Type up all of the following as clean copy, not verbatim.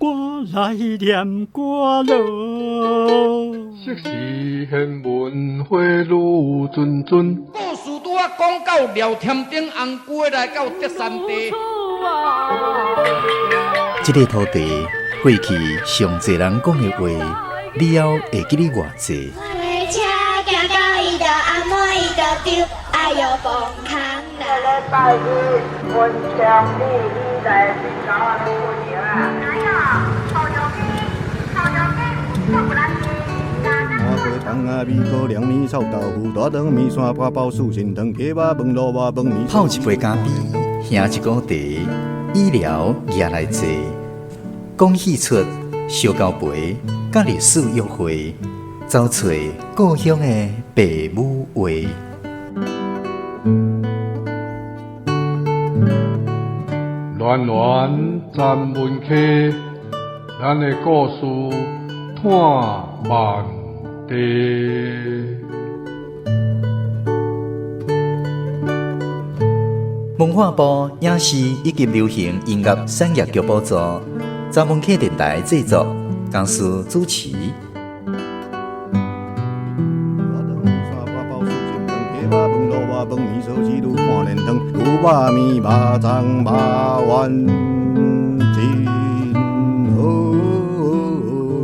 我来念歌咯。昔时贤文花女谆谆，故事拄啊讲到廖添丁红龟来到德山地。这个土地过去上侪人讲的话，你还会记得偌济？车行到伊就阿妹伊就丢，哎哟崩空啦！礼拜日文昌你来去搞啊过年啊？哪有？好牛逼，好牛逼，我不来去。麻婆汤啊，米糕、凉面、臭豆腐、大肠面线、八宝酥、心汤、鸡肉饭、萝卜饭、面。泡一杯咖啡，兄一锅茶，医疗也来坐。讲戏出烧交陪，甲历史约会，找找故乡的爸母话。暖暖站门客，咱的故事探万地。文化部影视以及流行音乐产业局补助，查门客电台制作，公司主持。饭面烧鸡肚看连汤，牛肉面、肉粽、肉丸真好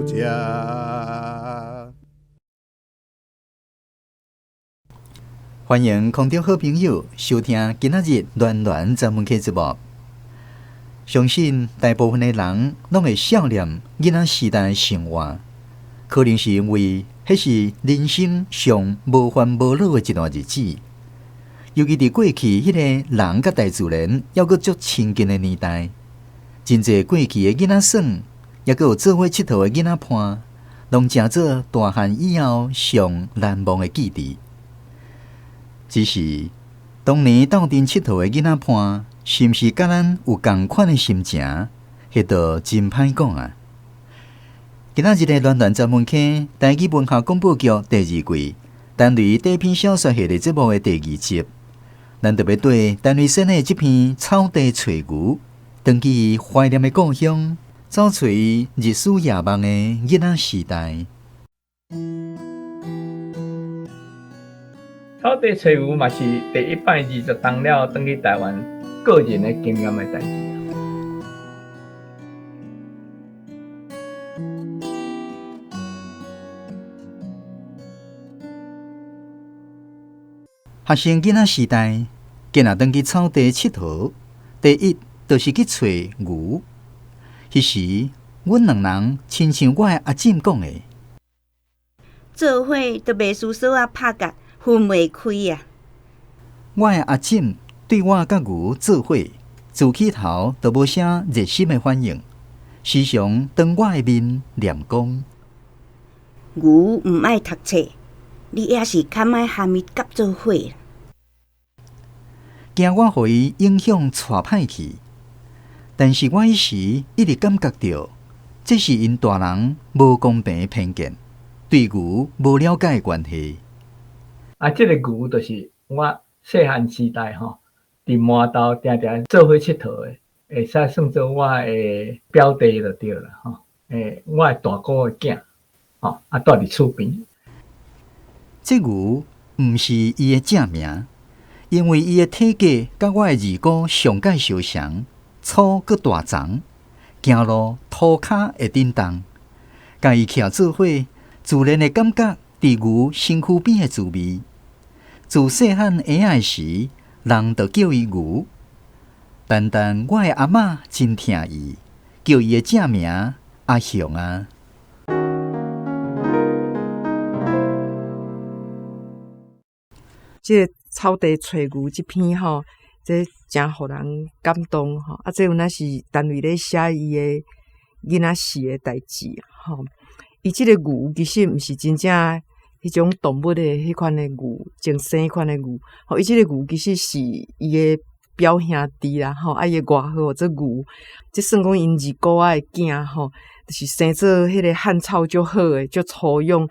食。欢迎空中好朋友收听今仔日暖暖专门客节目。相信大部分的人拢会想念囡仔时代的生活，可能是因为迄是人生上无烦无恼的一段日子。尤其伫过去迄个人甲大自然还阁足亲近的年代，真侪过去的囡仔耍，也阁有做伙佚佗的囡仔伴，拢成做大汉以后上难忘的记忆。只是当年斗阵佚佗的囡仔伴，是毋是甲咱有同款的心情？迄道真歹讲啊！今仔日的暖暖专门客台语文化广播剧第2季，单类短篇小说系列节目的第2集。咱特别对单位选的这篇《草地找牛》，登记怀念的故乡，找找日思夜梦的囡仔时代。草地找牛嘛是第120当了登去台湾个人的经验的代志。学生囡仔时代，今仔登去草地佚佗，第一就是去找牛。迄时，阮两人亲像我的阿婶讲的，做伙都袂输手啊拍甲分袂开啊。我的阿婶对我甲牛做伙，自起头都无啥热心的反应，时常当我的面念讲：牛毋爱读册，你也是较爱和伊夹做伙。惊我互伊影响带歹去，但是我迄时一直感觉到，这是因大人无公平的偏见，对牛无了解的关系。这个牛就是我细汉时代伫麻豆定定做伙佚佗的，会使算做我的表弟就对了我的大哥的囝住伫厝边。这牛毋是伊的正名。因为伊的体格甲我的二哥上界相像，粗佮大长，行路涂骹会震动，甲伊徛做伙，自然的感觉伫牛身躯边的滋味。自细汉婴仔时，人就叫伊牛，单我的阿嬷真疼伊，叫伊的正名阿雄啊。这草地找牛这篇这真互人感动这有那是单位咧写伊的囡仔时的代志伊这个牛其实毋是真正迄种动物的迄款的牛，种生款的牛伊这个牛其实是伊的表兄弟啦伊的外号这牛，这算讲因二姑仔的囝就是生做迄个汉草足好的，足粗勇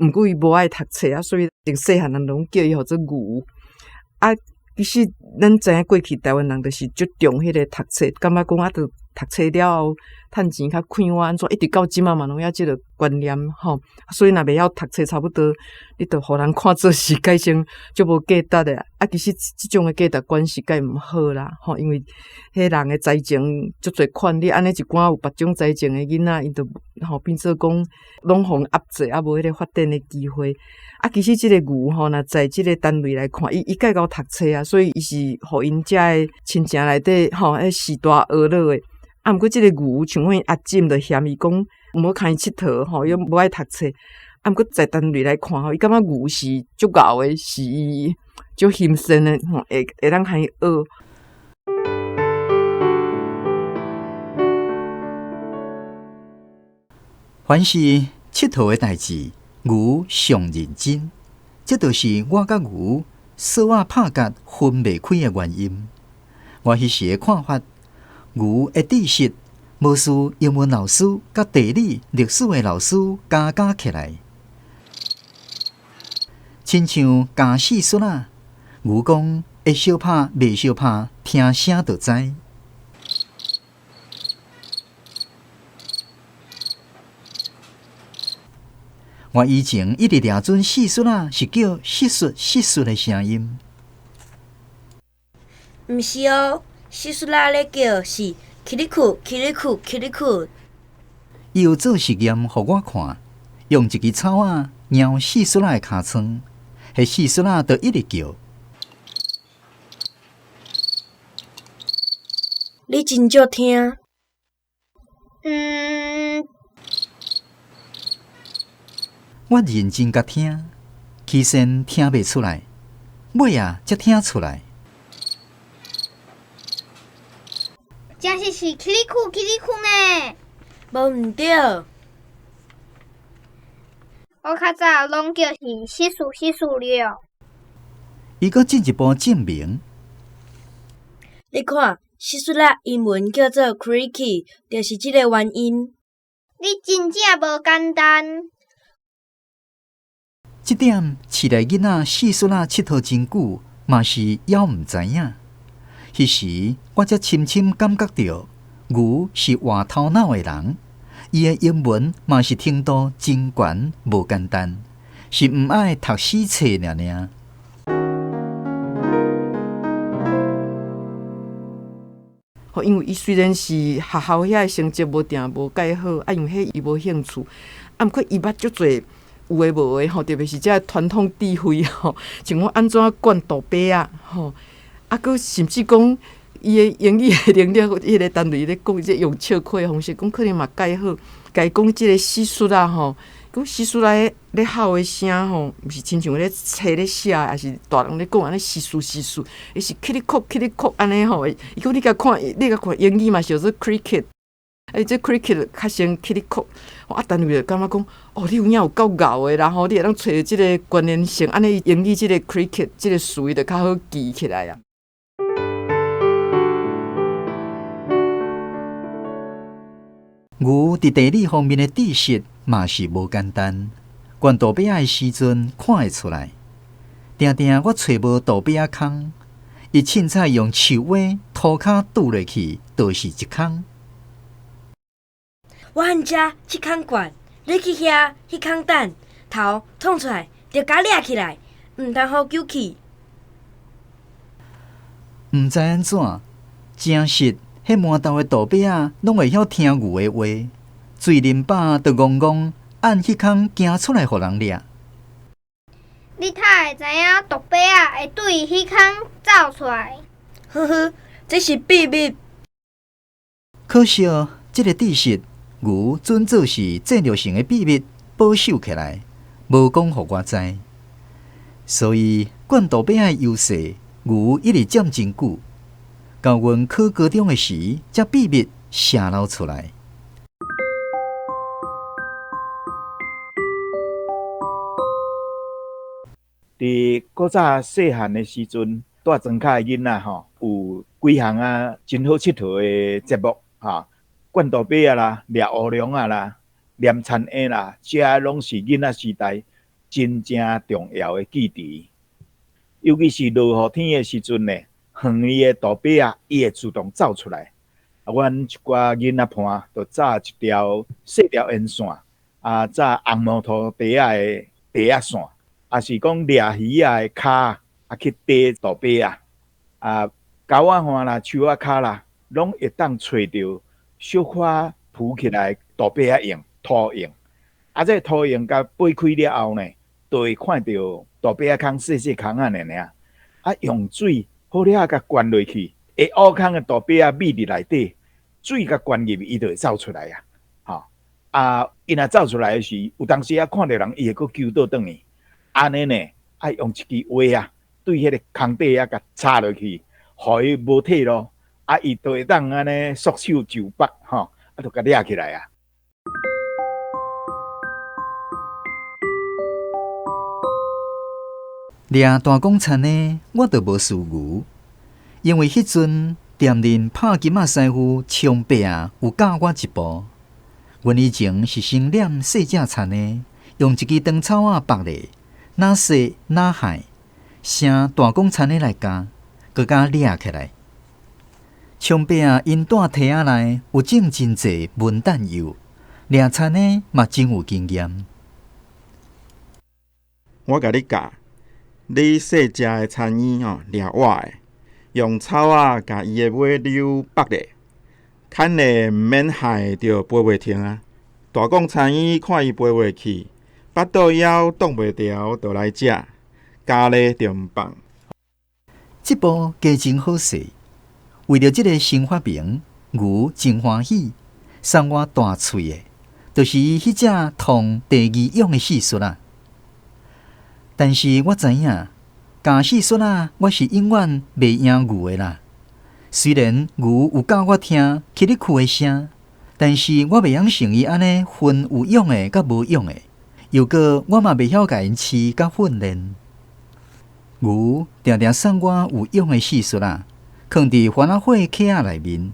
毋过伊无爱读册所以从细汉人拢叫伊做牛。其实咱知影过去台湾人就是足重迄个读册，感觉讲著读册了后，趁钱较快活，安怎一直到即嘛嘛拢遐即个观念吼。所以若袂晓读册，差不多你着互人看做是改成足无价值的啊。其实即种的价值观是改毋好啦吼，因为迄人的财情足侪款，你安尼一寡有别种财情的囡仔，因着吼变做讲拢互压制，啊无迄个发展的机会。啊，其实即个牛吼，若在即个单位来看，伊介够读册啊，所以伊是互因遮的亲情内底吼，迄时大学乐的。啊，毋过即个牛像阮阿姊着嫌伊讲毋好牵伊佚佗吼，又无爱读册。啊，毋过在单位来看吼，伊感觉牛是足够的，是伊足欣赏的吼，会当牵伊学。凡是佚佗的代志，牛上认真，这就是我甲牛锁仔拍甲分袂开的原因。我迄时的看法，牛的知识无需英文老师甲地理、历史的老师加起来，亲像教四孙仔，牛讲会相拍袂相拍，听声就知。我以前一直抓准四叔仔是叫四叔的声音，毋是哦，四叔仔咧叫是起哩酷起哩酷起哩酷。伊有做实验互我看，用一支草仔咬四叔仔的尻川，迄四叔仔就一直叫。你真少听。我认真甲听，起先听袂出来，尾啊才听出来。真是起哩酷起哩酷呢！无毋对，我较早拢叫是西数了。伊阁进一步证明，你看，四叔仔英文叫做 Creaky， 就是即个原因。你真正无简单。即点市内囡仔四叔仔佚佗真久，嘛是犹毋知影。迄时我才深深感觉到，牛是活头脑的人，伊的英文嘛是程度真悬，无简单，是毋爱读死册尔。因为伊虽然是学校遐的成绩无定无介好，啊，因为迄伊无兴趣，啊，毋过伊捌足侪有诶无诶吼，特别是遮传统智慧吼，像我安怎管大伯啊吼，啊，佮甚至讲伊诶英语诶能力，迄个单位咧讲，即用笑话诶方式讲，可能嘛介好，家讲即个四叔啊吼，讲四叔来咧吼诶声吼，毋是亲像咧册咧写，也是大人咧讲安尼四叔，伊是起哩哭安尼吼，伊讲你甲看英语嘛是叫做 cricket。这 cricket 较先起哩哭，啊，单位就感觉讲，哦，你有影有够敖的，然后你会当找到即个关联性，安尼英语即个 cricket 即个词就较好记起来啊。牛伫地理方面的知识嘛是无简单，管大伯仔的时阵看会出来。定定我找无大伯仔空，伊凊彩用树蛙涂骹拄落去，就是一空。我按遮即空管，你去遐迄空等，头捅出来，着甲掠起来，毋通好救起。毋知安怎，真实，迄满头的大伯仔拢会晓听牛的话，嘴啉饱就戆戆按迄空行出来，互人掠。你才会知影大伯仔会对迄空走出来。呵呵，这是秘密。可惜，即个知识牛准做是战略性的秘密，保守起来，无讲互我知。所以，管大伯仔的优势，牛一直占真久。到阮考高中的时，才秘密泄露出来。伫古早细汉的时阵，带庄脚的囡仔吼，有几项啊真好佚佗的节目哈，灌大伯啊啦，掠乌龙啊啦，念田鸭啦，这拢是囡仔时代真正重要的记忆。尤其是落雨天的时阵呢，远伊的大伯啊，伊会自动走出来，阮一寡囡仔伴就扎一条细条烟线，扎红毛土地仔的地仔线，是讲掠鱼仔的骹去逮大鱉狗仔花啦、树仔骹啦，拢会当找到小可浮起来大鱉仔蛹、土蛹。这土蛹甲掰开了后呢，就会看到大鱉仔空细细空仔尔。用水好了甲灌落去，会乌空的大鱉仔密伫内底，水甲灌入，伊就会走出来伊若走出来的时，有当时看到人，伊会阁救倒转去。安尼呢，爱用一支话对迄个空底甲插落去，互伊无体咯。伊就会当安尼束手就绑就甲掠起来掠大公田呢，我就无输牛，因为迄阵店里拍金仔师傅冲伯有教我一步。阮以前是先揽细只田呢，用一支长草绑咧，哪细哪海，成大公田的来加，佮甲掠起来。冲伯因带梯仔内有种真济文旦油，掠田呢嘛真有经验。我甲你教。你细只的田圆掠活的，用草甲伊的尾溜绑咧，牵咧毋免害着飞袂停大公田圆看伊飞袂去，巴肚枵挡袂牢，就来食，加咧就毋放。这步加真好势，为着这个新发明，牛真欢喜，送我大喙的，就是迄只通第二用的戏术但是我知影，教戏术我是永远袂赢牛的啦。虽然牛有教我听起咧哭的声，但是我袂晓像伊安尼分有用的甲无用的，又个我嘛袂晓甲因饲甲训练。牛定定送我有用的戏术放伫番仔火壳仔内面，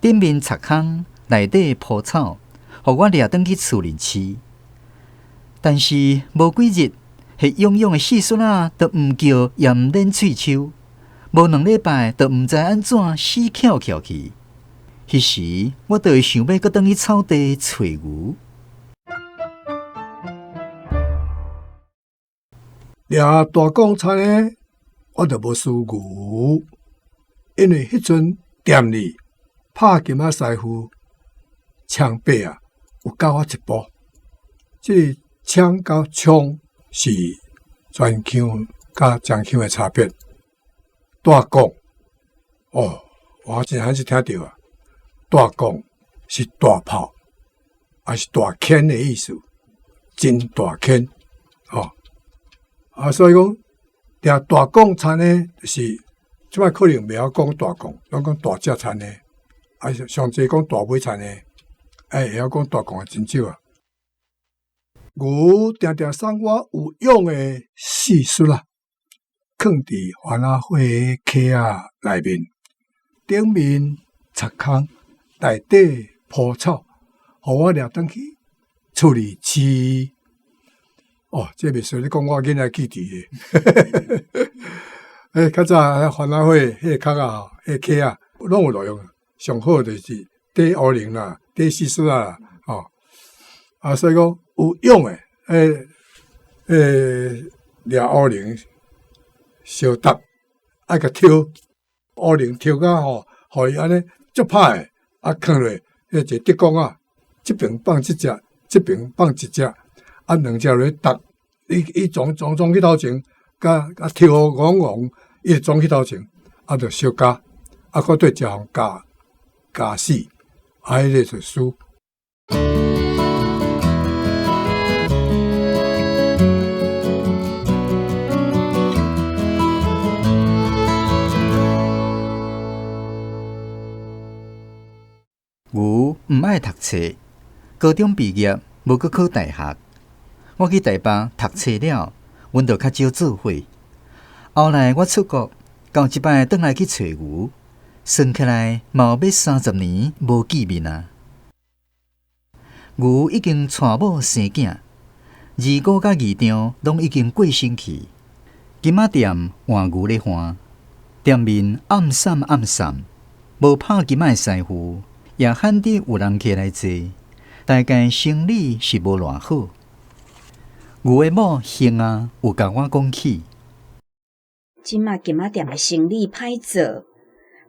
顶面插空，内底铺草，互我掠转去厝里饲。但是无几日。迄用用的细笋都毋叫，也毋练喙鬚，无2礼拜，都毋知安怎死翘翘去。迄时我就会想要搁转去草地找牛。掠大公田呢，我就无输牛，因为迄阵店里拍金仔师傅枪伯有教我一步，即个枪甲枪。是全腔甲正腔的差别。大弓我真还是听到大弓是大炮，也是大钳的意思，真大钳所以讲掠大公田呢，就是即摆可能袂晓讲大弓，拢讲大只田呢，上济讲大尾田呢，会晓讲大弓的真少牛定定送我有用的细术放伫番仔火壳仔内面，顶面插空，内底铺草，互我掠转去厝里饲。这袂使你讲我囡仔记伫诶。较早番仔火迄壳仔、迄壳仔拢有路用，上好就是缀乌灵啦、缀细术所以讲。有用的，掠乌灵小搭，爱甲挑乌灵挑甲互伊安尼足歹的，放落迄一竹竿即边放一只，即边放一只，2只落搭，伊撞去头前，甲挑戆，伊就撞去头前，就小加，搁对一项加死，迄个就输。牛毋爱读册，高中毕业无搁考大学。我去台北读册了，阮就较少做伙。后来我出国，到即摆转来去找牛，算起来嘛有要30年无见面牛已经娶某生囝，2甲2丈拢已经过身去。金仔店换牛咧换，店面暗闪暗闪。无拍金仔师傅，也罕得有人起来坐，大概生理是无偌好。牛的某兄啊，有甲我讲起，即马金仔店的生意歹做，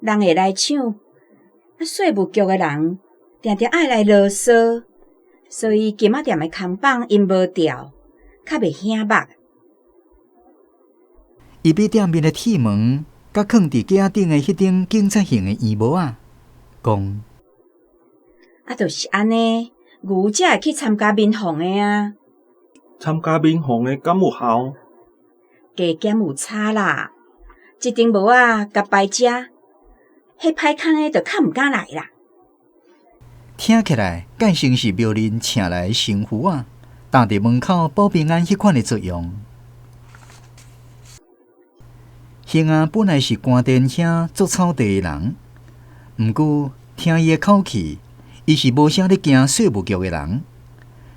人会来抢，税务局的人定定爱来啰嗦，所以金仔店的空榜因无调，较袂响目。伊比店面的铁门，甲放伫架顶的迄顶警察型的圆帽啊，讲就是安尼，牛才会去参加民防的啊。参加民防的敢有效？加减有差啦，一顶帽啊，甲摆遮，迄歹空的就较毋敢来啦。听起来，介像是庙林请来的神父啊，搭伫门口保平安迄款的作用。兄啊，本来是官田乡做草地的人，毋过听伊的口气，伊是无啥咧惊税务局的人。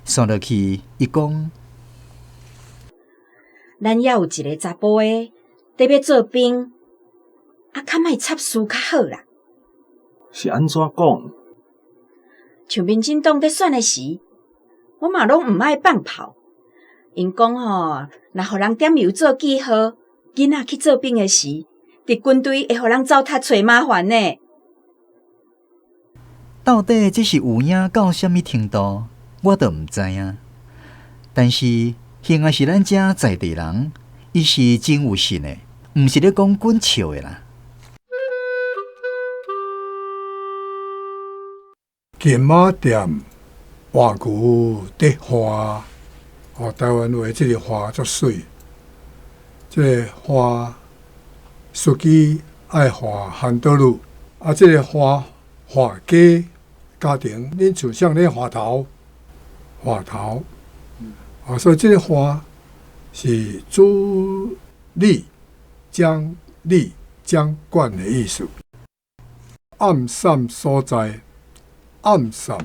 算落去，伊讲，咱也有一个查甫的，得要做兵，较莫插事较好啦。是安怎讲？像民进党在选的时，我嘛拢毋爱放炮。因讲吼，若互人点油做记号，囡仔去做兵的时，伫军队会互人糟蹋找麻烦呢。到底这是有影到什么程度，我都毋知影。但是兄啊是咱遮在地人，伊是真有信的，毋是咧讲滚笑的啦。金仔店换牛得花，台湾话即个花足水，即个花司机爱画韩德路，即个花画家庭，恁就像恁花头，所以即个花是主理将管的意思。暗散所在。暗散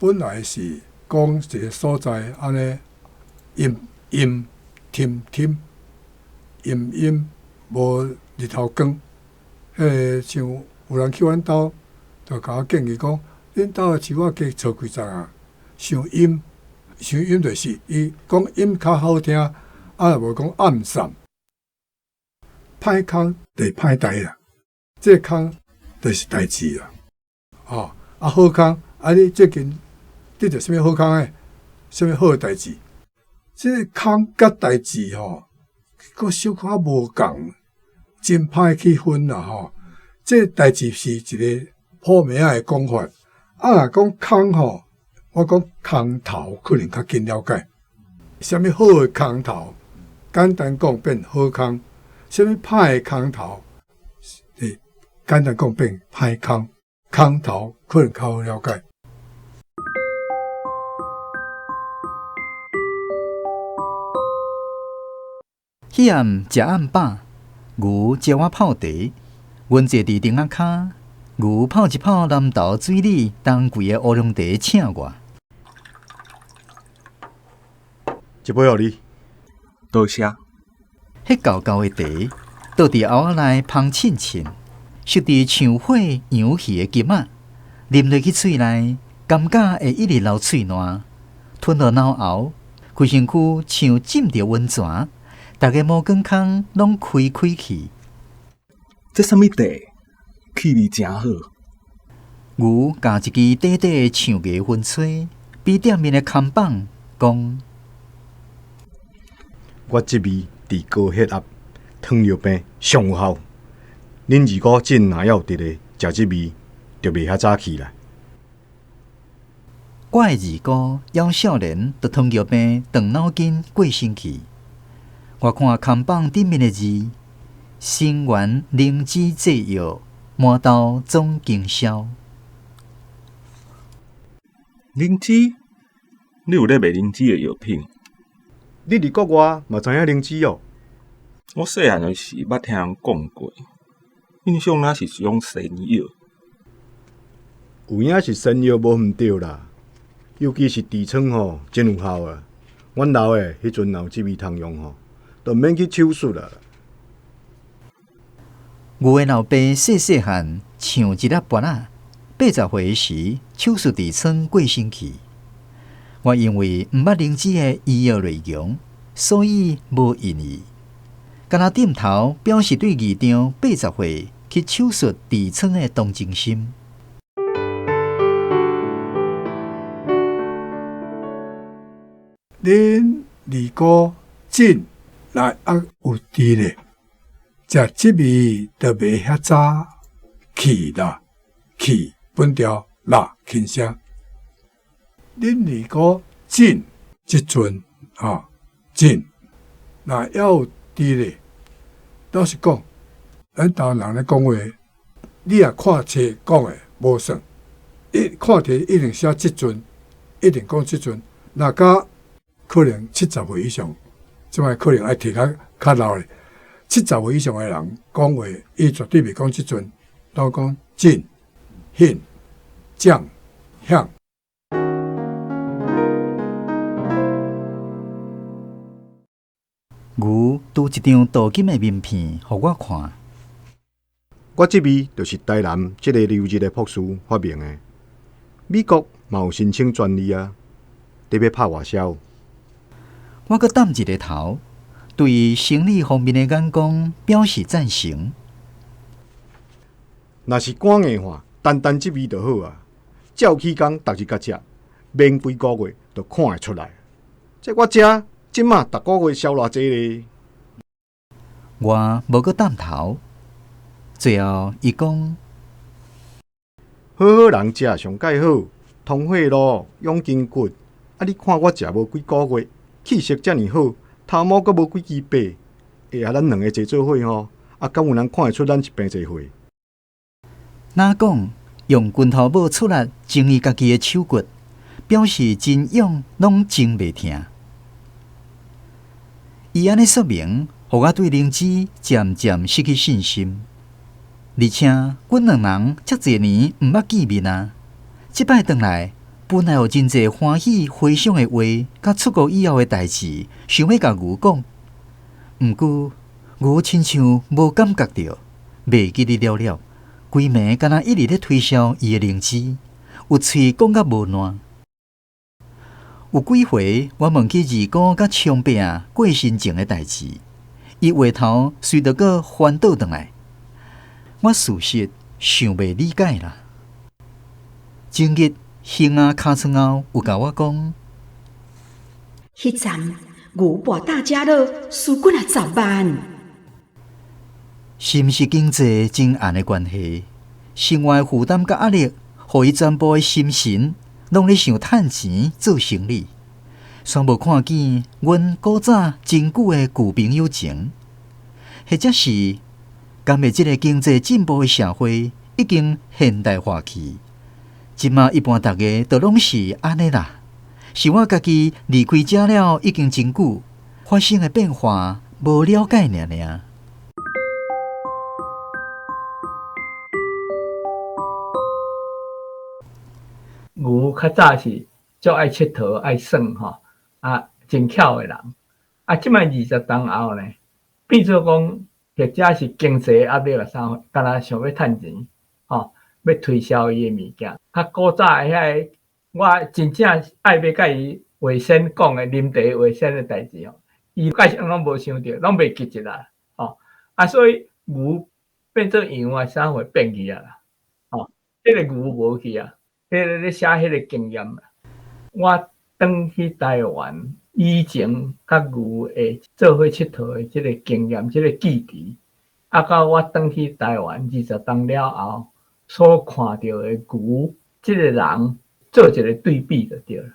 本来是讲一个所在，安尼阴无日头光。像有人去阮兜，就甲我建议讲，恁兜的树仔加草几丛啊，伤阴就是伊讲阴较好听，无讲暗散。歹空就歹代啦，这空就是代志啦，好康，你最近得着什么好康诶？什么好诶代志？这康甲代志佫小可无共，真歹去分啦这代志是一个普名诶讲法。若讲空我讲空头可能较紧了解。什么好诶空头？简单讲变好空。什么歹诶空头？简单讲变歹空。空头可能较好了解。迄暗食暗饱，牛招我泡茶，阮坐伫顶仔骹，牛泡一泡南投水里当季的乌龙茶请我。一杯互你，多谢。迄厚厚的茶，倒伫喉仔内芳沁沁。熟伫像火扬起的金仔，啉落去喙内，感觉会一直流喙烂，吞落脑后，规身躯像浸着温泉，逐个毛管孔拢开去。这什么茶？气味真好。牛夹一支短短的象牙薰吹，比店面的看板讲：我这味伫高血压、糖尿病上有效。恁如果真若要直个食即味，就袂遐早起来。我的二姑夭少年得糖尿病动脑筋过身去。我看看板顶面的字：生源灵芝制药，满豆总经销。灵芝？你有咧卖灵芝的药品？你伫国外嘛知影灵芝哦？我细汉的时捌听人讲过。印象若是用神药，有影是神药无毋对啦，尤其是痔疮真有效啊！阮老诶迄阵若有即味通用就免去手术啦。牛的老爸细细汉像一粒拔仔，80岁时手术痔疮过身去。我因为毋捌灵芝的医药内容，所以无印伊。敢若点头表示对议场80岁去手术痔疮的同情心。恁二姑真来还有伫咧，食即味就袂遐早去啦，去本条啦轻声。恁二姑真即阵真，若还有伫咧，老实讲，咱台湾人咧讲话，你若看册讲诶无算，看题一定写即阵，一定讲即阵，若甲可能70岁以上，即摆可能爱摕较老咧。70岁以上诶人讲话，伊绝对袂讲即阵，都讲真、现、将、向。牛拄一张镀金的名片，互我看。我即味就是台南即个流日的博士发明的。美国嘛有申请专利啊，得要拍外销。我阁点一个头，对生理方面的眼光表示赞成。若是赶硬话，单即味就好啊。照起工，逐日甲食，免几个月就看会出来。这我食，即马逐个月销偌济咧。我无阁点头，最后伊讲：好好人食上介好，通血路，养筋骨。啊，你看我食无几个月，气色遮尔好，头毛阁无几支白，会啊，咱两个坐做伙吼，啊，敢有人看会出咱一病一岁？哪讲用拳头母出力整理家己的手骨，表示真勇拢真袂疼。伊安尼说明，互我对灵芝渐渐失去信心。而且，阮两人遮侪年毋捌见面啊，即摆转来，本来有真侪欢喜回想的话，甲出国以后的代志，想要甲牛讲。毋过，牛亲像无感觉着，袂记哩了了，规暝敢若一直咧推销伊的灵芝，有喙讲甲无烂。有几回我问起二姑甲冲伯啊过身前的代志，伊话头随着个翻倒转来，我事实想袂理解啦。前日兄啊尻川后有甲我讲，迄站牛博大家乐输过来10万，是毋是经济真暗的关系？生活负担甲压力，互伊全部的心神拢咧想趁钱做生意，煞无看见阮古早真久的旧朋友情，或者是敢会即个经济进步的社会已经现代化去？即马一般大家都拢是安尼啦，是我家己离开遮了已经真久，发生的变化无了解尔。牛较早是足爱佚佗、爱耍吼，真巧的人。即摆20当后呢，变做讲或者是经济压力啊啥，敢若想要趁钱吼，要推销伊的物件。古早的遐个，我真正爱要甲伊卫生讲的啉茶卫生的代志吼，伊介绍拢无想着，拢袂记一啦吼。所以牛变做羊啊啥会变去啊啦，迄个牛无去啊。迄个咧写迄个经验，我转去台湾以前甲牛会做伙佚佗的即个经验，即个记忆，到我转去台湾20当了后，所看到的牛，即个人做一个对比就对了。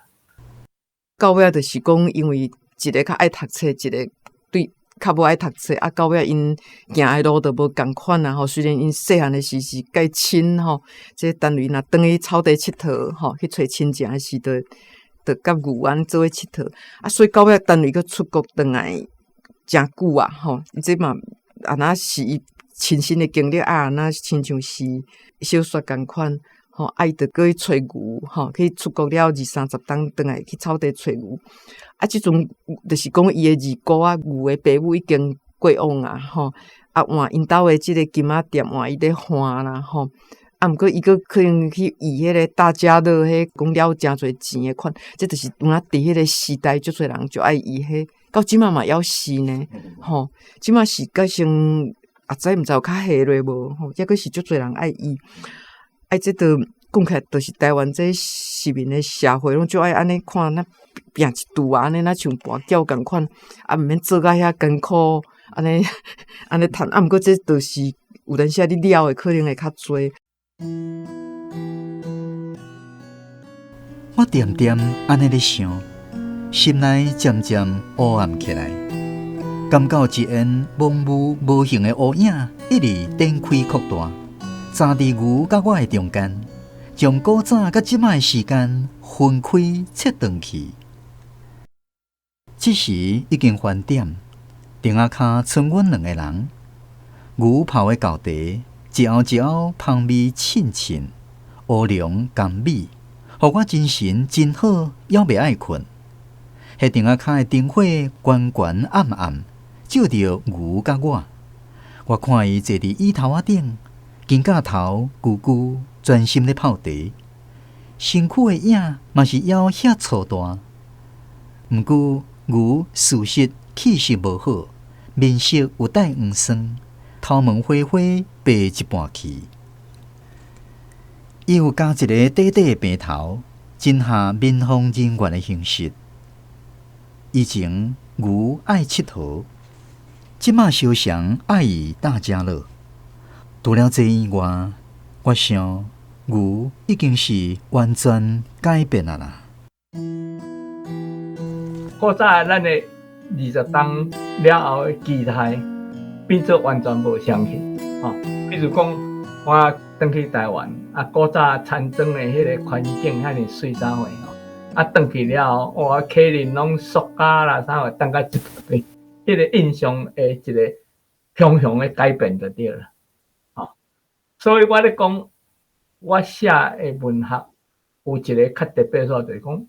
到尾就是讲，因为一个较爱读册，一个对较无爱读册，到尾因行的路都无共款啊。虽然因细汉的时是介亲即单位若转去草地佚佗去找亲情的时，就甲牛安做伙佚佗所以到尾单位佫出国转来诚久啊即嘛那是伊亲身的经历那亲像是小说共款伊着过去找牛去出国了20-30当转来去草地找牛即阵就是讲伊的二姑牛的爸母已经过往啊换因兜诶即个金仔店换伊咧换啦吼。啊，毋过伊个可能去以迄个大家乐迄讲了诚侪钱诶款，即就是有影伫迄个时代，足侪人就爱伊迄，到即嘛嘛要是呢，吼，即嘛是改成知毋知有较下落无？吼，抑个是足侪人爱伊，爱即个讲起来，就是台湾这市民诶社会，拢就爱安尼看，那拼一拄啊，安尼那像跋筊共款，啊，毋免做甲遐艰苦，安尼安尼趁，啊，毋过这就是有阵时你了诶，可能会较侪。我点点安尼咧想，心内渐渐黑暗起来，感觉一缘蒙雾无形的乌影一直展开扩大，站伫牛甲我的中间，将古早甲即摆的时间分开切断去。这时已经翻点，顶仔骹剩阮两个人，牛泡的高茶，一后一后香味沁沁，乌龙甘美。互我精神真好，还袂爱困。迄顶仔骹的灯火悬悬暗暗，照着牛甲我。我看伊坐伫椅头仔顶，肩胛头咕咕，专心咧泡茶。身躯的影嘛是腰遐粗大。毋过牛事实气色无好，面色有带黄酸，头毛花花白一半去。伊有加一个短短的平头，真下民防人员的形式。以前牛爱佚佗，即马小翔爱伊大家乐。除了这以外，我想牛已经是完全改变啊啦。古早咱的20档了后的期待变做完全无相去，吼、比如讲我转去台湾，啊，古早田庄的迄个环境遐尼水啥货吼，啊，转去了后，哇，客人拢塑胶啦啥货，等甲一堆，迄个印象的一个雄雄的改变就对了，吼、所以我咧讲，我写的文学有一个较特别所，就是讲，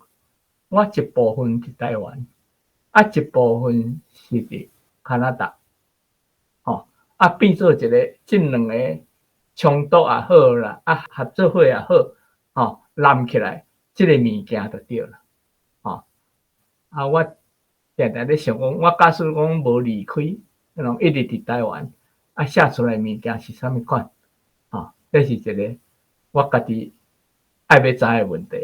我一部分伫台湾，啊，一部分是伫加拿大，吼、啊，变做一个即两个。冲突也好啦，啊合作伙也好，吼揽起来，即个物件就对了，吼啊我定定咧想讲，我假使讲无离开，那种一直伫台湾，啊写出来物件是啥物款，吼这是一个我家己爱要知的问题。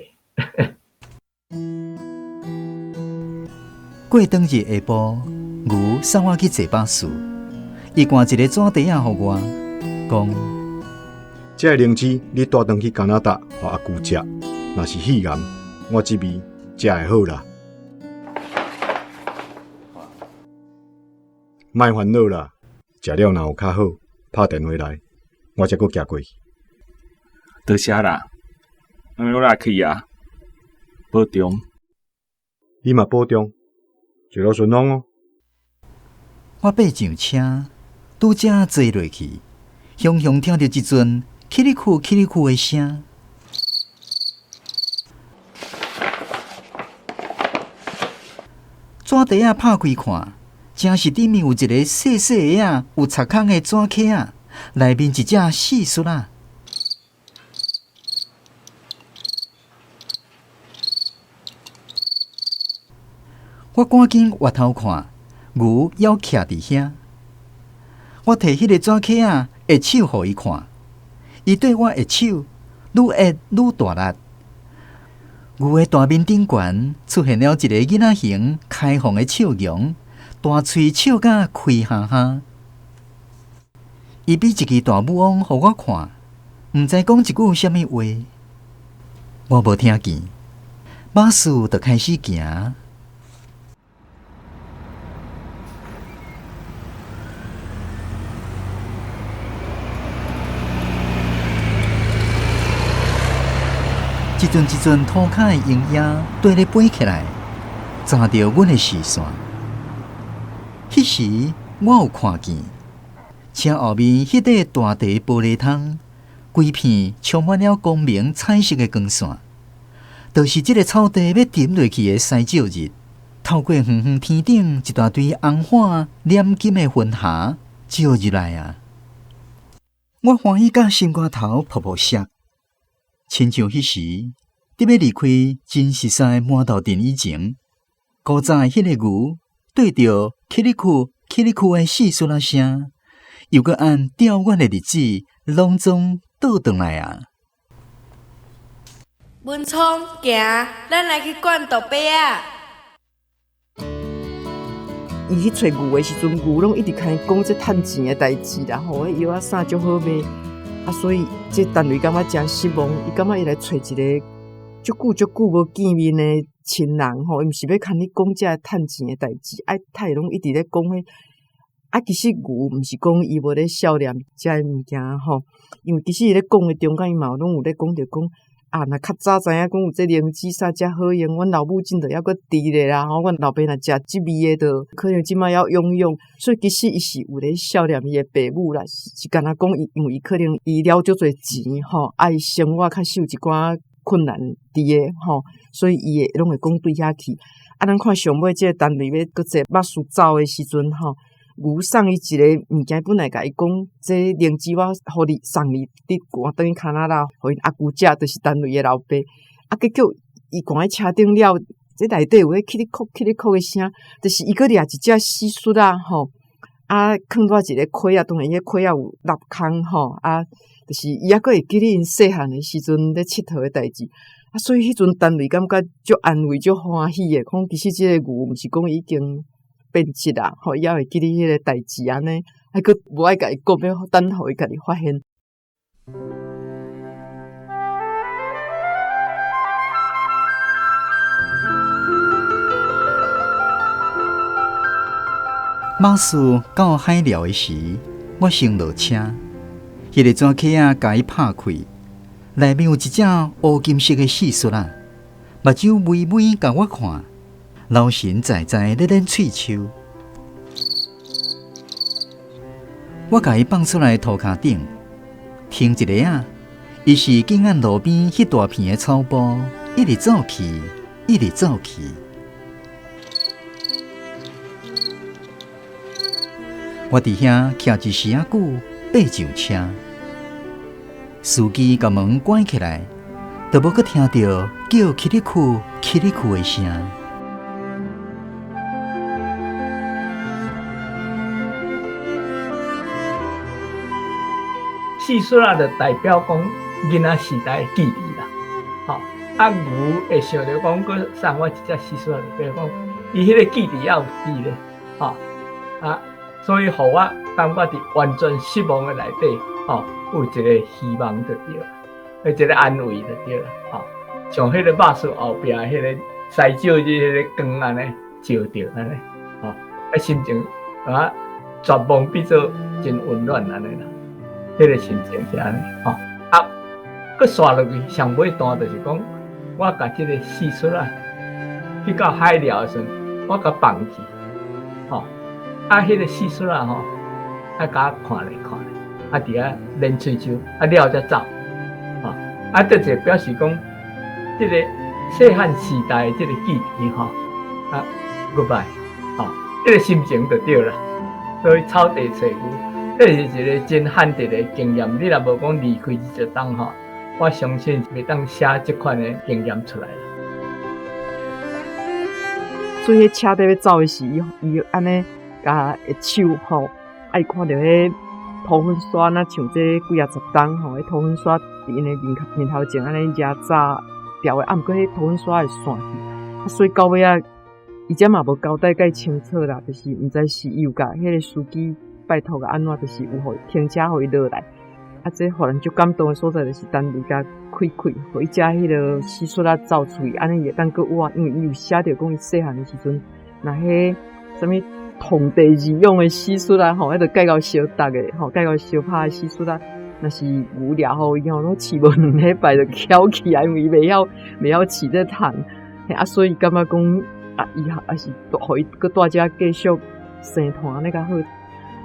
过当日下晡，牛送我去坐巴士，伊换一个纸袋仔互我，讲。这个灵芝你带回去加拿大，互阿舅食。若是肺癌，我这味食会好啦。莫烦恼啦，食了若有较好，拍电话来，我才阁行过去。多谢啦，我来去啊，保重。你嘛保重，坐了顺风哦。我爬上车，拄则坐落去，雄雄听到一阵。起哩酷起哩酷的声，纸袋仔拍开看，真是顶面有一个细细个仔有插孔的纸壳仔，内面一只蟋蟀啊！我赶紧回头看，牛还徛伫遐。我摕迄个纸壳仔下手互伊看。伊对我的手愈握愈大力，牛的大面顶悬出现了一个囡仔形开放的笑容，大喙笑甲开哈哈。伊比一支大母翁互我看，毋知讲一句啥物话，我无听见，巴士就开始行。一阵一阵土骹的阴影对咧飞起来，砸着阮的视线。迄时我有看见，车后面迄块大地玻璃窗，规片充满了光明彩色的光线，就是这个草地要沉落去的西照日，透过远远天顶一大堆红火亮金的云霞，照入来啊！我欢喜甲心肝头噗噗涩，亲像迄时伫要离开真实在满豆田以前，古早迄个牛对着起哩哭的细说啦声，又搁按吊阮的日子，拢总倒转来啊！文聪，行，咱来去灌豆白啊！伊去找牛的时阵，牛拢一直开讲这趁钱的代志啦，吼，迄药啊啥足好卖，啊，所以这单位感觉真失望，伊感觉伊来找一个足久无见面的亲人，吼，伊毋是要看你讲这趁钱的代志，他拢一直咧讲迄，其实牛毋是讲伊无咧笑念这物件吼，因为其实伊咧讲的中间，伊嘛拢有咧讲着讲。若较早知影讲有这灵芝啥遮好用，阮老母真着还阁伫咧啦，阮老爸若食即味的，着可能即摆要用，所以其实伊是有咧孝念伊的爸母啦，是干那讲伊，因为伊可能伊了足侪钱吼，伊生活较受一寡困难伫诶吼，所以伊会拢会讲对遐去。咱看上尾即个单位要搁坐巴士走诶时阵吼。牛送伊一个物件，本来甲伊讲，这灵芝我互你送你，你赶等于卡那啦，互因阿姑食，就是单位诶老爸。结果伊赶喺车顶了，这内底有迄起哩哭诶声，就是伊搁掠一只蟋蟀啊吼，囥在一个溪啊，当然迄溪啊有落空吼，就是伊还阁会记得因细汉诶时阵咧佚佗诶代志。所以迄阵单位感觉足安慰、足欢喜诶，讲其实即个牛毋是讲已经。变质啦，吼，伊还会记得迄个代志安尼，还佫无爱甲伊讲，要等互伊家己发现。马术到海寮的时，我先落车，迄个纸壳啊，甲伊拍开，内面有一只乌金色的细雪啊，目睭微微甲我看。老神在在咧捻喙鬚，我甲伊放出来涂骹顶，停一下啊，伊是紧按路边迄大片的草布，一直走去。我伫遐徛一时仔久，爬上车，司机甲门关起来，就无阁听到叫起哩哭的声。蟋蟀啊，就代表讲囡仔时代的记忆啦。吼，牛会想着讲，佮送我一只蟋蟀，就表讲伊迄个记忆也有伫咧。吼，所以互我感觉伫完全失望的内底，吼，有一个希望就对啦，有一个安慰就对啦。吼，像迄个肉树后壁迄个西照日迄个光安尼照着安尼，吼，心情绝望变做真温暖安尼啦。迄个心情是安尼，吼，佮刷落去上尾段就是讲，我甲即个蟋蟀啊，去到海寮的时阵，我甲放去，吼，迄个蟋蟀啊，吼，甲我看咧，伫遐捻喙鬚，了才走，吼，这就表示讲，即个细汉时代即个记忆，吼，goodbye，吼，即个心情就对啦，所以草地找牛。这是一个真罕得的经验，你若无讲离开这当吼，我相信袂当写这款的经验出来啦。所以，车底要走的时，伊安尼甲手吼，伊看到迄涂粉刷那像这几啊十档吼，迄涂粉刷伫因的面头前安尼压榨掉的，毋过迄涂粉刷会散去，所以到尾啊，伊只嘛无交代介清楚啦，就是毋知是伊有甲迄个司机。拜托个安怎，就是有互停车，互伊落来。这互人足感动的所在，就是单位甲开，互伊只迄个蟋蟀啊走出去，安尼会当搁活，因为伊有写着讲伊细汉的时阵，那迄什么通地而用的蟋蟀啊，吼，迄个介绍小达的，吼，介绍小拍的蟋蟀啊，若是无聊吼，伊吼拢饲无2礼拜就翘起来，因为伊袂晓饲这虫，所以感觉讲以后还是互伊搁带遮继续生团那较好。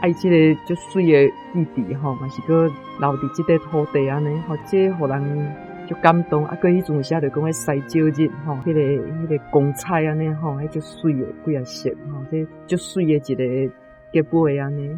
伊即个足水的记忆吼，嘛是搁留伫即块土地安尼，吼，这互人足感动。搁迄阵写着讲迄西照日吼，迄个光彩安尼吼，迄足水的几啊色吼，这足水的一个结尾安尼。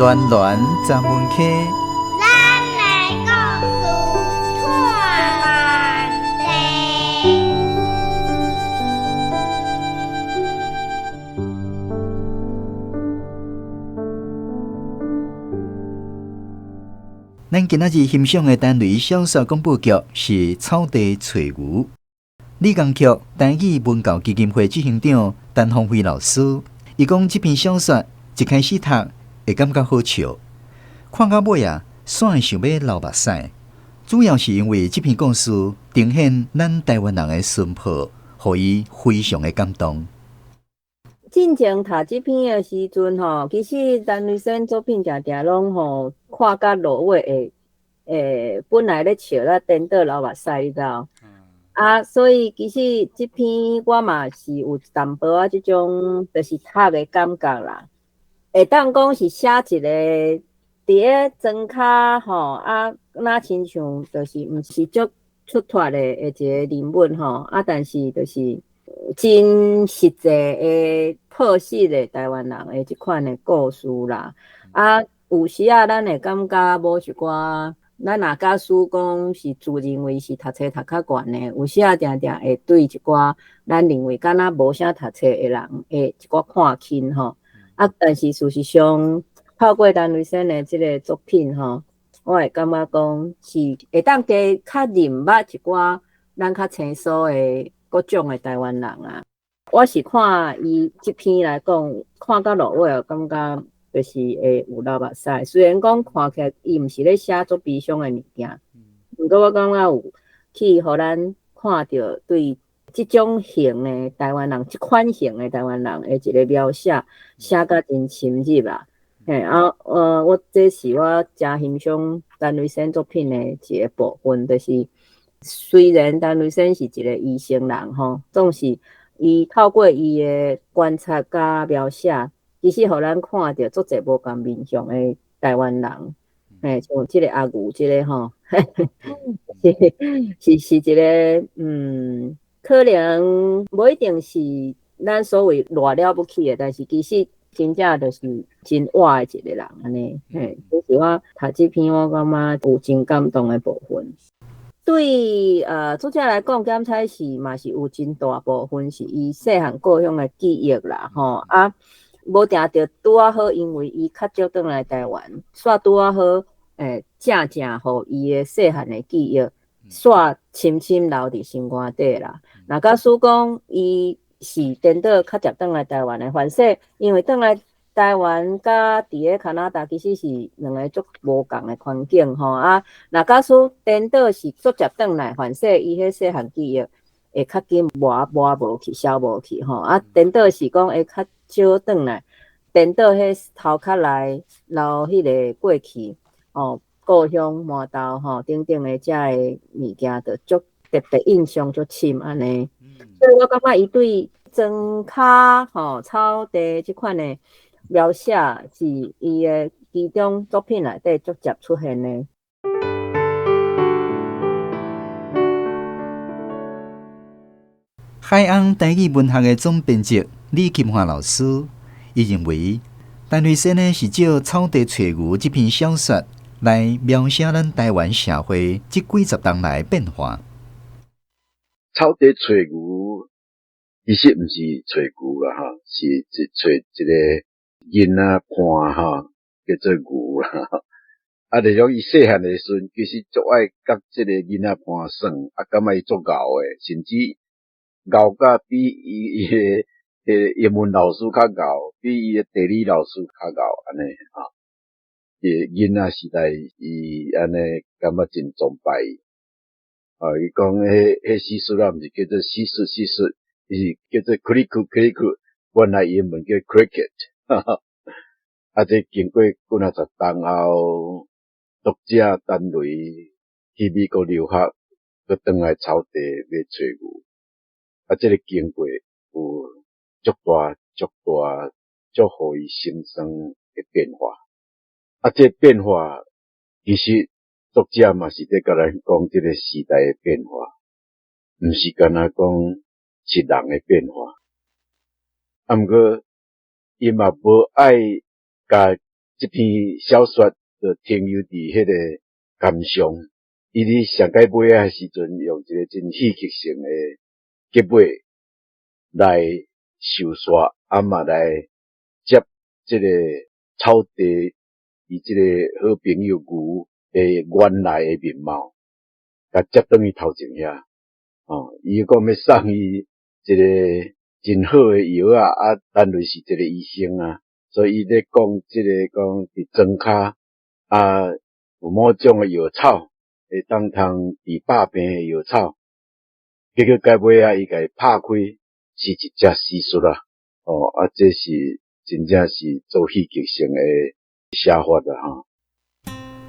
暖暖十门溪，咱来故事看万地。咱今仔日欣赏的单类小说广播剧是《草地找牛》。理工局台语文教基金会执行长陈芳辉老师，伊讲这篇小说一开始读会感觉好笑，看到尾啊，煞会想要流目屎。主要是因为这篇故事呈现咱台湾人的淳朴，互伊非常的感动。进前读这篇的时阵吼，其实陈瑞生作品常常拢吼看甲落尾本来咧笑啦，颠倒流目屎，你知道？啊，所以其实这篇我嘛是有淡薄仔即种就是读的感觉啦，会当讲是写一个伫咧庄骹吼啊，若亲像就是毋是足出脱的一个人物吼啊，但是就是真实际的朴实的台湾人的即款的故事啦。啊，有时啊，咱会感觉无一寡。咱若假使讲是自认为是读册读较悬的，有时啊常常会对一寡咱认为敢若无啥读册的人会一寡看轻吼。啊，但是事实上，透过陈瑞生的即个作品吼，我会感觉讲是会当加较认捌一寡咱较清楚的各种的台湾人啊。我是看伊即篇来讲，看到落尾感觉。就是会有流目屎，虽然讲看起来伊毋是咧写作悲伤的物件，不过我感觉有去互咱看到对即种型的台湾人，即款型的台湾人的一个描写，写甲真深入啦。嘿啊，我这是我真欣赏陈瑞生作品的一个部分，就是虽然陈瑞生是一个医生人吼，总是伊透过伊的观察甲描写。其实，互咱看到足侪无共面向的台湾人，像即个阿牛，即个吼，是一个可能无一定是咱所谓偌了不起的，但是其实真正就是真活的一个人安尼。这是我读这篇我感觉有真感动的部分。对作者来讲，检采是嘛是有真大部分是伊细汉故乡的记忆啦，吼啊。无定着拄啊好，因为伊较少转来台湾，煞拄啊好，正互伊的细汉的记忆，煞深深留伫心肝底啦。若假使讲伊是颠倒较接转来台湾的，反正因为转来台湾甲伫咧加拿大其实是两个足无共的环境吼啊。若假使颠倒是足接转来，反正伊迄细汉记忆会较紧抹无去，消无去吼啊。颠倒是讲会较少转来，颠倒迄头壳内留迄个过去故乡麻豆吼等等的遮个物件，就足特别印象足深安尼。所以我感觉伊对庄骹草地即款的描写是伊的其中作品内底足接出现的。海洋台语文学的总编辑李金华老师，伊认为陈瑞生呢是借《草地找牛》这篇小说来描写咱台湾社会这几十年来的变化。草地找牛其实毋是找牛啦，是找一个囡仔伴叫做牛啦。啊，那种伊细汉的时阵，其实足爱甲即个囡仔伴耍，感觉伊足敖的，甚至敖甲比伊的英文老师较敖，比伊的地理老师较敖安尼囡仔时代伊安尼感觉真崇拜伊。伊讲迄史书啦，毋是叫做史书，伊是叫做 cricket， 原来英文叫 cricket。这经过几啊十年后，读者陈雷去美国留学，佮转来草地要找牛。这个经过有足大、足互伊心酸的变化。这变化其实作者嘛是在甲咱讲这个时代的变化，毋是干那讲是人的变化。毋过伊嘛无爱甲这篇小说就停留伫迄个感伤，伊伫上届尾啊时阵，用一个真戏剧性的结尾来收煞，嘛来接这个草地伊这个好朋友牛的原来的面貌，甲接转去头前遐。伊讲要送伊一个真好的药啊，单纯是一个医生啊，所以伊咧讲即个讲伫庄骹有某种的药草，会当通治百病的药草，结果到尾伊甲伊拍开是一只死尸啦，这是真正是做戏剧性的写法啦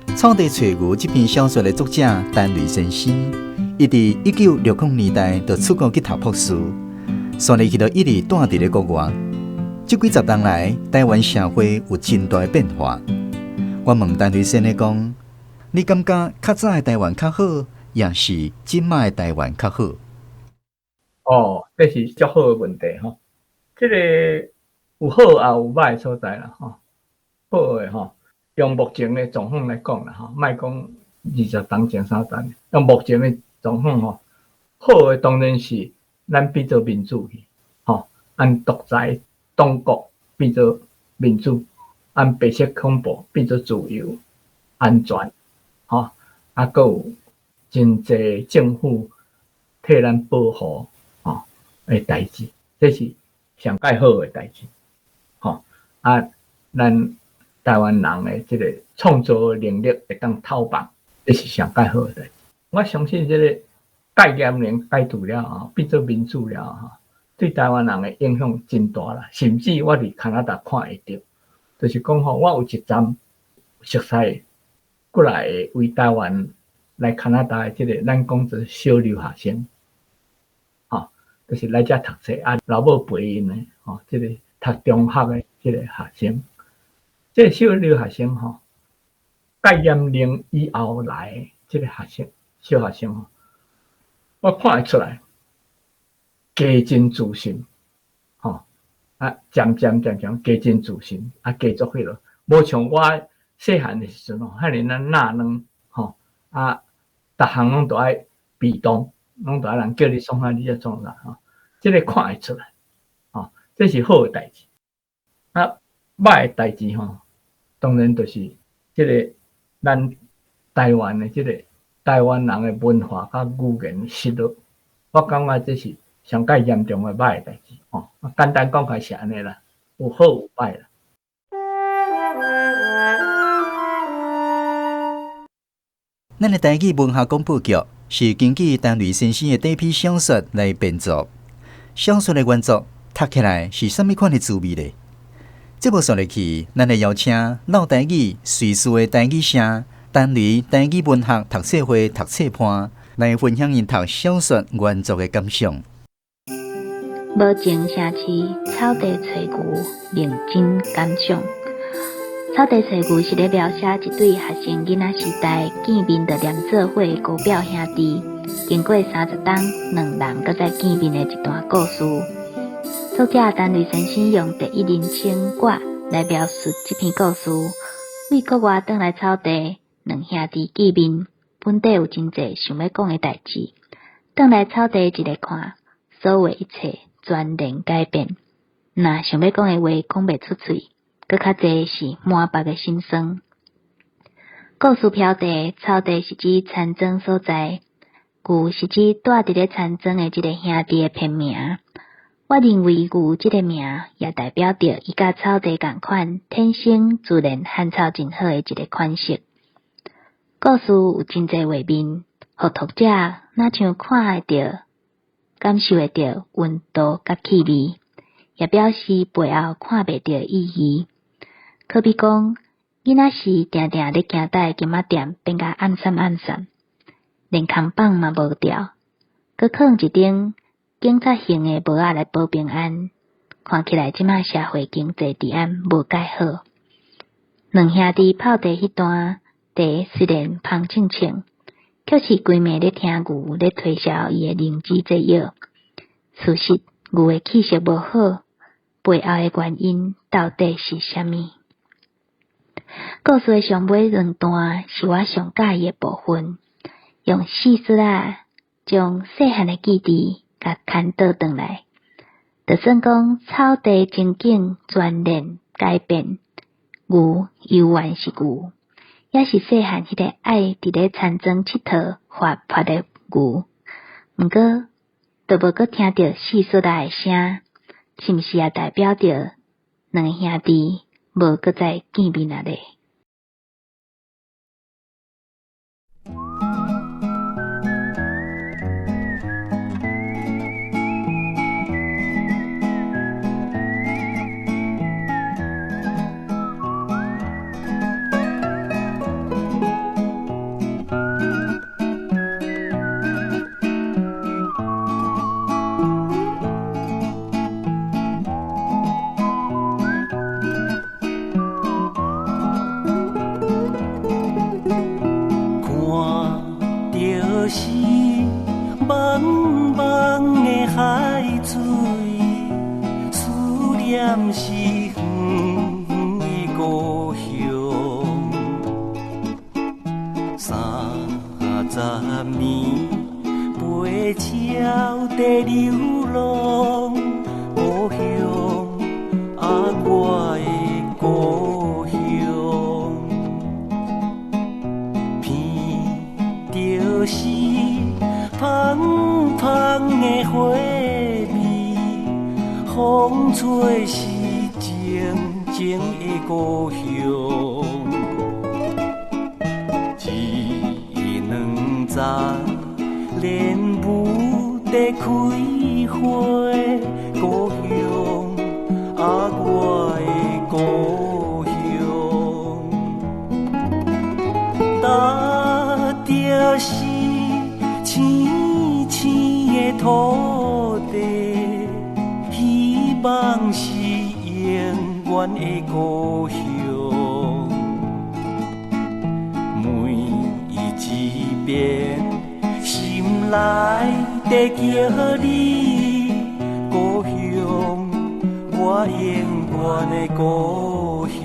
《草地找牛》这篇小说的作者陈雷先生，伊伫1960年代就出国去读博士，所以伊就一直住伫咧国外。这几十年来，台湾社会有真大的变化。我问陈雷先生讲，你感觉较早的台湾较好，也是今麦的台湾较好？这是足好的问题吼。这个有好也有歹的所在啦吼。好的吼，用目前的状况来讲啦吼，莫讲20年前、30年，用目前的状况吼，好的当然是咱变做民主去，吼，按独裁当国变做民主，按白色恐怖变做自由、安全，吼，还有真济政府替咱保护，吼的代志，这是上介好的代志，吼，咱台湾人的这个创造能力会当透拔，这是上介好的代志。我相信这个戒严令解除了后，变做民主了后，对台湾人的影响真大啦。甚至我伫加拿大看会到，就是讲吼，我有一站熟悉过来的为台湾来加拿大的这个咱讲做小留学生，就是来遮读册老母陪因的，这个读中学的这个学生。这个小留学生戒严令以后来这个学生小学生我看会出来加真自信，渐渐加真自信，加足许落，无像我细汉的时阵遐尼咱纳软，逐项拢都爱被动，拢都爱人叫你创啥你才创啥，这个看会出来，这是好的代志。歹的代志当然就是这个咱台湾的这个台湾人的文化甲语言失落，我感觉这是上介严重的歹的代志。简单讲起来是安尼啦，有好有歹啦。咱的台语文学广播剧是根据陈雷先生的第一篇小说来编作。小说的原作读起来是甚物款的滋味呢？节目说入去，咱来邀请老台语随时的台语社陈雷台语文学读册会读册班来分享因读小说原作的感想。无情城市草地找牛，认真感想。草地找牛是咧描写一对学生囡仔时代见面就连做伙的高表兄弟，经过30冬，两人搁再见面的一段故事。作者陈雷先生用第一人称我来描述这篇故事。为国外转来草地，两兄弟见面，本地有真侪想要讲的代志。转来草地一个看，所有一切全然改变。若想要讲的话讲袂出嘴，搁较侪是满腹的心酸。故事标题：草地是指田庄所在，牛是指住伫咧田庄的一个兄弟的片名。我认为牛这个名也代表着伊甲草地同款，天生自然汉草真好的一个款式。故事有真侪画面，互读者哪像看会着、感受会着温度甲气味，也表示背后看袂着意义。可比讲，囡仔时定定咧行带金仔店变甲暗散，连空棒嘛无掉，搁放一顶警察型的帽仔来保平安，看起来即马社会经济治安无介好。两兄弟泡茶迄段，茶虽然芳清清，却是规暝咧听牛咧推销伊的灵芝制药。事实牛的气色无好，背后的原因到底是啥物？故事的上尾两段是我上喜意的部分，用细说啊，将细汉的记忆甲牵倒转来。就算讲草地情景全然改变，牛犹原是牛，也是细汉迄个爱伫咧田庄佚佗活泼的牛。毋过，都无阁听到细说来的声，是毋是也代表着两个兄弟无阁再见面啊咧？是远远的故乡，30年陪鸟在流浪，故乡啊，我的故乡，闻着是香香的花味，风吹是静静的故乡，一两丛莲雾在开花，故乡啊，我的故乡，踏着是青青的土地，希望是永远的故乡。每一遍心内在叫你，故乡，我永远的故乡。